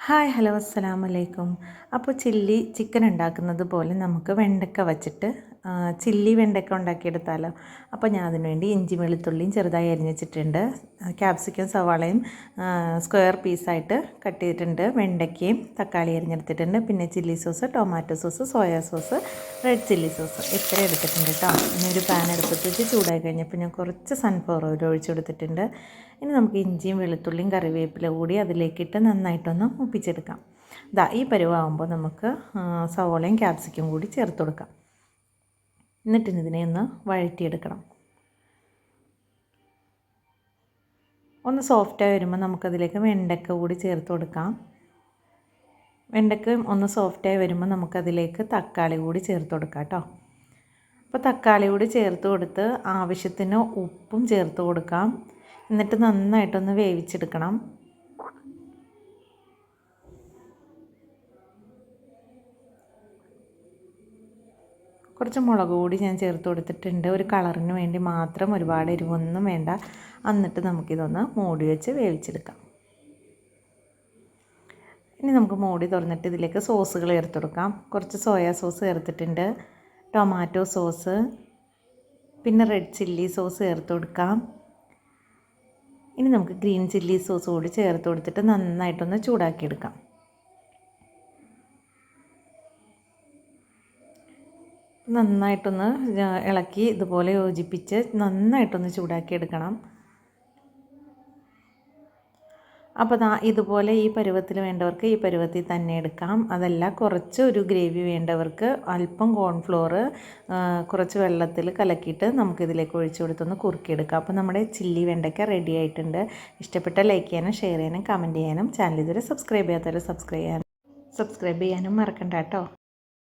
Hi hello അസ്സലാമു അലൈക്കും. അപ്പോൾ ചില്ലി ചിക്കൻ ഉണ്ടാക്കുന്നത് പോലെ നമുക്ക് വെണ്ടക്ക വച്ചിട്ട് ചില്ലി വെണ്ടക്ക ഉണ്ടാക്കിയെടുത്താലോ. അപ്പോൾ ഞാൻ അതിന് വേണ്ടി ഇഞ്ചി വെളുത്തുള്ളിയും ചെറുതായി അരിഞ്ഞ് വെച്ചിട്ടുണ്ട്. ക്യാപ്സിക്കം സവാളയും സ്ക്വയർ പീസായിട്ട് കട്ട് ചെയ്തിട്ടുണ്ട്. വെണ്ടയ്ക്കയും തക്കാളി അരിഞ്ഞെടുത്തിട്ടുണ്ട്. പിന്നെ chilli sauce, tomato sauce, soya sauce, red chilli sauce ഇത്ര എടുത്തിട്ടുണ്ട് കേട്ടോ. ഇനി ഒരു പാൻ എടുത്തിട്ട് വെച്ച് ചൂടായി കഴിഞ്ഞപ്പോൾ ഞാൻ കുറച്ച് സൺഫ്ലവർ ഓയിൽ ഒഴിച്ചെടുത്തിട്ടുണ്ട്. ഇനി നമുക്ക് ഇഞ്ചിയും വെളുത്തുള്ളിയും കറിവേപ്പില കൂടി അതിലേക്കിട്ട് നന്നായിട്ടൊന്ന് മൂപ്പിച്ചെടുക്കാം. ഈ പരുവാകുമ്പോൾ നമുക്ക് സവോളയും ക്യാപ്സിക്കും കൂടി ചേർത്ത് കൊടുക്കാം. എന്നിട്ട് ഇതിനെ ഒന്ന് വഴറ്റിയെടുക്കണം. ഒന്ന് സോഫ്റ്റായി വരുമ്പോൾ നമുക്കതിലേക്ക് വെണ്ടക്ക കൂടി ചേർത്ത് കൊടുക്കാം. വെണ്ടക്ക ഒന്ന് സോഫ്റ്റായി വരുമ്പോൾ നമുക്കതിലേക്ക് തക്കാളി കൂടി ചേർത്ത് കൊടുക്കാം കേട്ടോ. അപ്പോൾ തക്കാളി കൂടി ചേർത്ത് കൊടുത്ത് ആവശ്യത്തിന് ഉപ്പും ചേർത്ത് കൊടുക്കാം. എന്നിട്ട് നന്നായിട്ടൊന്ന് വേവിച്ചെടുക്കണം. കുറച്ച് മുളക് പൊടി ഞാൻ ചേർത്ത് കൊടുത്തിട്ടുണ്ട്, ഒരു കളറിന് വേണ്ടി മാത്രം, ഒരുപാട് എരിവൊന്നും വേണ്ട. എന്നിട്ട് നമുക്കിതൊന്ന് മൂടി വെച്ച് വേവിച്ചെടുക്കാം. ഇനി നമുക്ക് മൂടി തുറന്നിട്ട് ഇതിലേക്ക് സോസുകൾ ചേർത്ത് കൊടുക്കാം. കുറച്ച് സോയാ സോസ് ചേർത്തിട്ടുണ്ട്, ടൊമാറ്റോ സോസ്, പിന്നെ റെഡ് ചില്ലി സോസ് ചേർത്ത് കൊടുക്കാം. ഇനി നമുക്ക് ഗ്രീൻ ചില്ലി സോസ് കൂടി ചേർത്ത് കൊടുത്തിട്ട് നന്നായിട്ടൊന്ന് ചൂടാക്കിയെടുക്കാം. നന്നായിട്ടൊന്ന് ഇളക്കി ഇതുപോലെ യോജിപ്പിച്ച് നന്നായിട്ടൊന്ന് ചൂടാക്കിയെടുക്കണം. അപ്പോൾ ഇതുപോലെ ഈ പരുവത്തിൽ വേണ്ടവർക്ക് ഈ പരുവത്തിൽ തന്നെ എടുക്കാം. അതല്ല കുറച്ച് ഒരു ഗ്രേവി വേണ്ടവർക്ക് അല്പം കോൺഫ്ലോർ കുറച്ച് വെള്ളത്തിൽ കലക്കിയിട്ട് നമുക്കിതിലേക്ക് ഒഴിച്ചു കൊടുത്തൊന്ന് കുറുക്കിയെടുക്കാം. അപ്പോൾ നമ്മുടെ ചില്ലി വെണ്ടയ്ക്ക റെഡി ആയിട്ടുണ്ട്. ഇഷ്ടപ്പെട്ട ലൈക്ക് ചെയ്യാനും ഷെയർ ചെയ്യാനും കമൻറ്റ് ചെയ്യാനും ചാനൽ ഇതുവരെ സബ്സ്ക്രൈബ് ചെയ്യാത്തവർ സബ്സ്ക്രൈബ് ചെയ്യാനും മറക്കണ്ട കേട്ടോ.